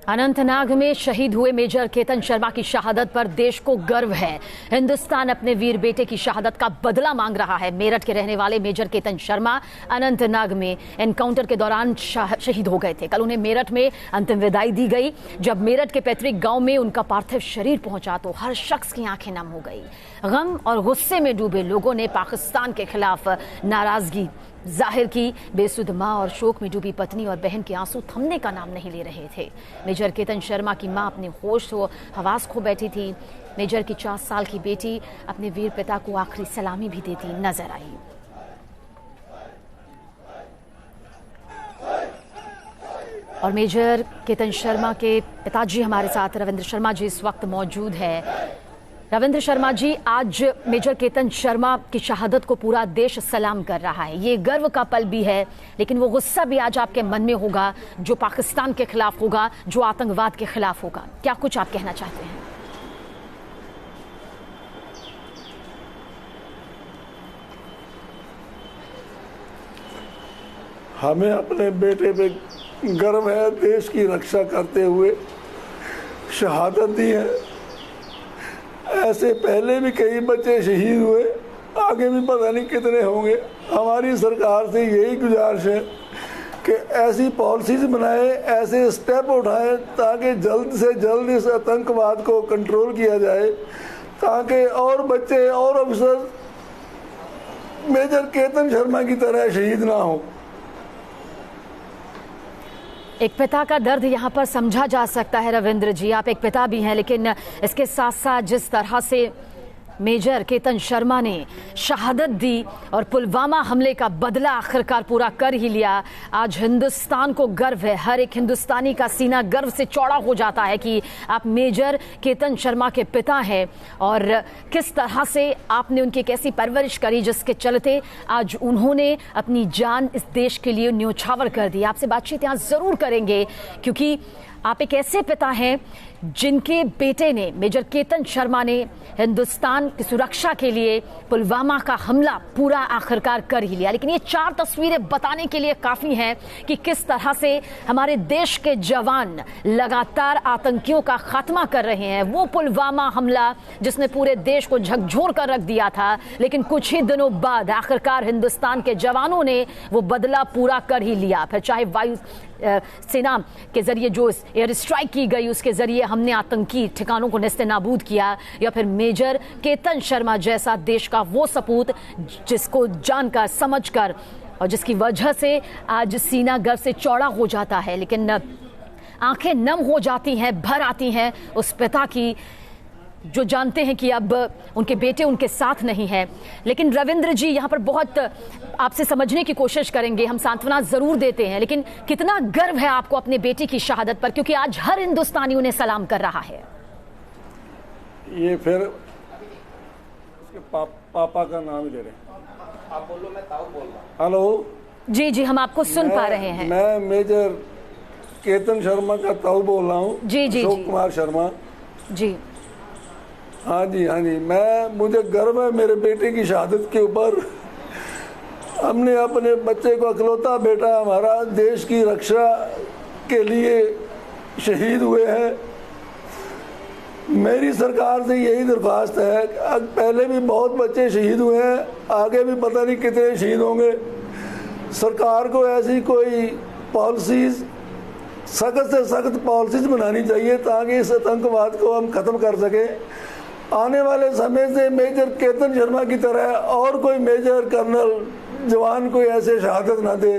अनंतनाग में शहीद हुए मेजर केतन शर्मा की शहादत पर देश को गर्व है। हिंदुस्तान अपने वीर बेटे की शहादत का बदला मांग रहा है। मेरठ के रहने वाले मेजर केतन शर्मा अनंतनाग में एनकाउंटर के दौरान शहीद हो गए थे। कल उन्हें मेरठ में अंतिम विदाई दी गई। जब मेरठ के पैतृक गांव में उनका पार्थिव शरीर पहुंचा तो हर शख्स की आंखें नम हो गई। गम और गुस्से में डूबे लोगों ने पाकिस्तान के खिलाफ नाराजगी जाहिर की। बेसुध मां और शोक में डूबी पत्नी और बहन के आंसू थमने का नाम नहीं ले रहे थे। मेजर केतन शर्मा की मां अपने होश व हवास खो बैठी थी। मेजर की 4 साल की बेटी अपने वीर पिता को आखिरी सलामी भी देती नजर आई। और मेजर केतन शर्मा के पिताजी हमारे साथ रविंद्र शर्मा जी इस वक्त मौजूद है। रविंद्र शर्मा जी, आज मेजर केतन शर्मा की शहादत को पूरा देश सलाम कर रहा है। ये गर्व का पल भी है, लेकिन वो गुस्सा भी आज आपके मन में होगा जो पाकिस्तान के खिलाफ होगा, जो आतंकवाद के खिलाफ होगा। क्या कुछ आप कहना चाहते हैं? हमें अपने बेटे पे गर्व है। देश की रक्षा करते हुए शहादत दी है। ऐसे पहले भी कई बच्चे शहीद हुए, आगे भी पता नहीं कितने होंगे। हमारी सरकार से यही गुजारिश है कि ऐसी पॉलिसीज बनाए, ऐसे स्टेप उठाएं ताकि जल्द से जल्द इस आतंकवाद को कंट्रोल किया जाए, ताकि और बच्चे और अफसर मेजर केतन शर्मा की तरह शहीद ना हो। एक पिता का दर्द यहाँ पर समझा जा सकता है। रविंद्र जी, आप एक पिता भी हैं, लेकिन इसके साथ साथ जिस तरह से मेजर केतन शर्मा ने शहादत दी और पुलवामा हमले का बदला आखिरकार पूरा कर ही लिया, आज हिंदुस्तान को गर्व है। हर एक हिंदुस्तानी का सीना गर्व से चौड़ा हो जाता है कि आप मेजर केतन शर्मा के पिता हैं और किस तरह से आपने उनकी एक ऐसी परवरिश करी जिसके चलते आज उन्होंने अपनी जान इस देश के लिए न्योछावर कर दी। आपसे बातचीत यहाँ ज़रूर करेंगे क्योंकि आप एक ऐसे पिता हैं जिनके बेटे ने, मेजर केतन शर्मा ने हिंदुस्तान की सुरक्षा के लिए पुलवामा का हमला पूरा आखिरकार कर ही लिया। लेकिन ये 4 तस्वीरें बताने के लिए काफ़ी हैं कि किस तरह से हमारे देश के जवान लगातार आतंकियों का खात्मा कर रहे हैं। वो पुलवामा हमला जिसने पूरे देश को झकझोर कर रख दिया था, लेकिन कुछ ही दिनों बाद आखिरकार हिंदुस्तान के जवानों ने वो बदला पूरा कर ही लिया। फिर चाहे वायु सेना के जरिए जो एयर स्ट्राइक की गई उसके जरिए हमने आतंकी ठिकानों को नेस्ते नाबूद किया, या फिर मेजर केतन शर्मा जैसा देश का वो सपूत जिसको जानकर समझकर और जिसकी वजह से आज सीना गर्व से चौड़ा हो जाता है, लेकिन आंखें नम हो जाती हैं, भर आती हैं उस पिता की जो जानते हैं कि अब उनके बेटे उनके साथ नहीं है। लेकिन रविंद्र जी, यहाँ पर बहुत आपसे समझने की कोशिश करेंगे, हम सांत्वना जरूर देते हैं, लेकिन कितना गर्व है आपको अपने बेटे की शहादत पर, क्योंकि आज हर हिंदुस्तानी उन्हें सलाम कर रहा है। ये फिर उसके पापा का नाम ही ले रहे हैं। आप बोलो, मैं ताऊ बोल रहा हूं। हेलो जी जी, हम आपको सुन पा रहे हैं। मैं मेजर केतन शर्मा का ताऊ बोल रहा हूँ। जी जी, अशोक कुमार शर्मा जी। हाँ जी, हाँ जी। मुझे गर्व है मेरे बेटे की शहादत के ऊपर। हमने अपने बच्चे को, अकलौता बेटा हमारा देश की रक्षा के लिए शहीद हुए हैं। मेरी सरकार से यही दरख्वास्त है, पहले भी बहुत बच्चे शहीद हुए हैं, आगे भी पता नहीं कितने शहीद होंगे। सरकार को ऐसी कोई पॉलिसीज, सख्त से सख्त पॉलिसीज बनानी चाहिए ताकि इस आतंकवाद को हम ख़त्म कर सकें। आने वाले समय से मेजर केतन शर्मा की तरह और कोई मेजर, कर्नल, जवान कोई ऐसे शहादत ना दे,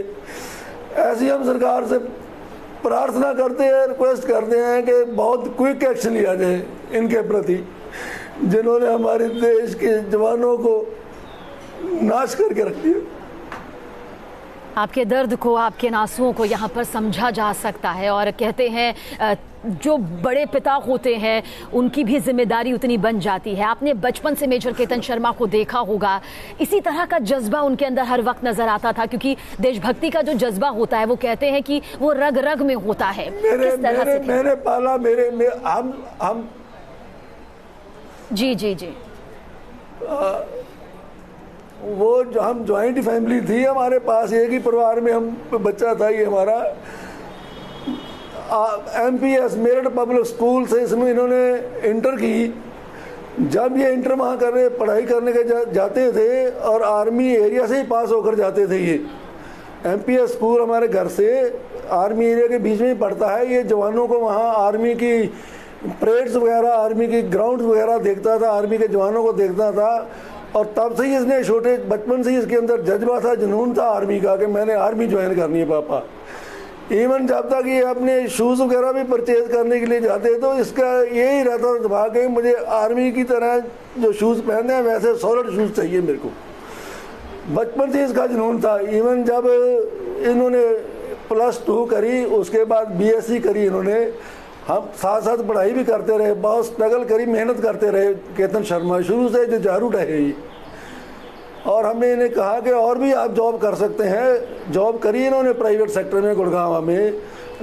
ऐसी हम सरकार से प्रार्थना करते हैं, रिक्वेस्ट करते हैं कि बहुत क्विक एक्शन लिया जाए इनके प्रति, जिन्होंने हमारे देश के जवानों को नाश करके रख दिया। आपके दर्द को, आपके आंसुओं को यहाँ पर समझा जा सकता है और कहते हैं जो बड़े पिता होते हैं उनकी भी जिम्मेदारी उतनी बन जाती है। आपने बचपन से मेजर केतन शर्मा को देखा होगा, इसी तरह का जज्बा उनके अंदर हर वक्त नजर आता था, क्योंकि देशभक्ति का जो जज्बा होता है वो कहते हैं कि वो रग रग में होता है। मैंने पाला, हम जी जी जी, वो जो हम ज्वाइंट फैमिली थी, हमारे पास एक ही परिवार में हम बच्चा था। ये हमारा MPS मेरठ पब्लिक स्कूल से इसमें इन्होंने इंटर की। जब ये इंटर वहाँ करने पढ़ाई करने के जाते थे और आर्मी एरिया से ही पास होकर जाते थे। ये MPS स्कूल हमारे घर से आर्मी एरिया के बीच में ही पड़ता है। ये जवानों को वहाँ आर्मी की परेड्स वगैरह, आर्मी की ग्राउंड वगैरह देखता था, आर्मी के जवानों को देखता था। और तब से ही इसने छोटे बचपन से ही इसके अंदर जज्बा था, जुनून था आर्मी का कि मैंने आर्मी ज्वाइन करनी है पापा। इवन जब तक ये अपने शूज़ वगैरह भी परचेज करने के लिए जाते तो इसका यही रहता था दिमाग कि मुझे आर्मी की तरह जो शूज़ पहनते हैं वैसे सॉलिड शूज़ चाहिए मेरे को। बचपन से इसका जुनून था। इवन जब इन्होंने +2 करी, उसके बाद BSc करी इन्होंने, हम साथ साथ पढ़ाई भी करते रहे, बहुत स्ट्रगल करी, मेहनत करते रहे। केतन शर्मा शुरू से जो जारूट है ये, और हमने इन्हें कहा कि और भी आप जॉब कर सकते हैं। जॉब करी इन्होंने प्राइवेट सेक्टर में गुड़गांव में,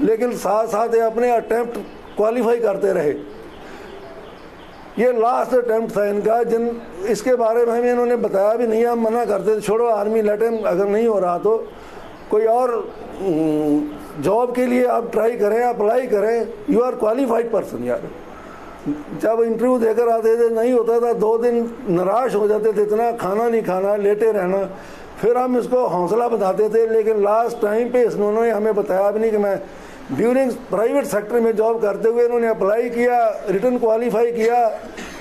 लेकिन साथ साथ अपने अटेम्प्ट क्वालिफाई करते रहे। ये लास्ट अटेम्प्ट था इनका, इसके बारे में हमें इन्होंने बताया भी नहीं। हम मना करते थे, छोड़ो आर्मी लेटें, अगर नहीं हो रहा तो कोई और जॉब के लिए आप ट्राई करें, अप्लाई करें, यू आर क्वालिफाइड पर्सन। यार जब इंटरव्यू देकर आते थे नहीं होता था, 2 दिन निराश हो जाते थे, इतना खाना नहीं खाना, लेटे रहना। फिर हम इसको हौसला बताते थे, लेकिन लास्ट टाइम पे इन्होंने हमें बताया भी नहीं कि मैं ड्यूरिंग प्राइवेट सेक्टर में जॉब करते हुए इन्होंने अप्लाई किया, रिटर्न क्वालिफाई किया,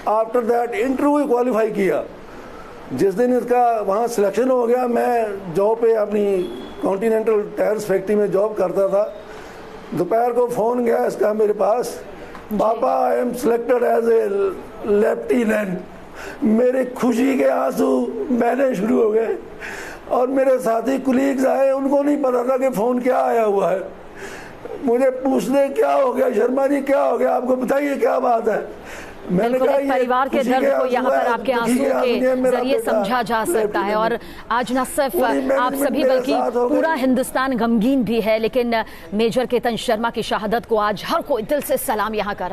आफ्टर दैट इंटरव्यू क्वालिफाई किया। जिस दिन इसका वहाँ सिलेक्शन हो गया, मैं जॉब पे अपनी कॉन्टिनेंटल टायर्स फैक्ट्री में जॉब करता था। दोपहर को फ़ोन गया इसका मेरे पास, पापा I am selected as a lieutenant. मेरे खुशी के आंसू बहने शुरू हो गए। और मेरे साथी कुलीग्स आए, उनको नहीं पता था कि फ़ोन क्या आया हुआ है। मुझे पूछने क्या हो गया शर्मा जी, क्या हो गया, आपको बताइए क्या बात है। मैंने कहा परिवार के दर्द को यहाँ पर आपके आंसू के जरिए समझा जा सकता है। और आज न सिर्फ आप सभी बल्कि पूरा हिंदुस्तान गमगीन भी है, लेकिन मेजर केतन शर्मा की शहादत को आज हर कोई दिल से सलाम यहाँ कर रहा है।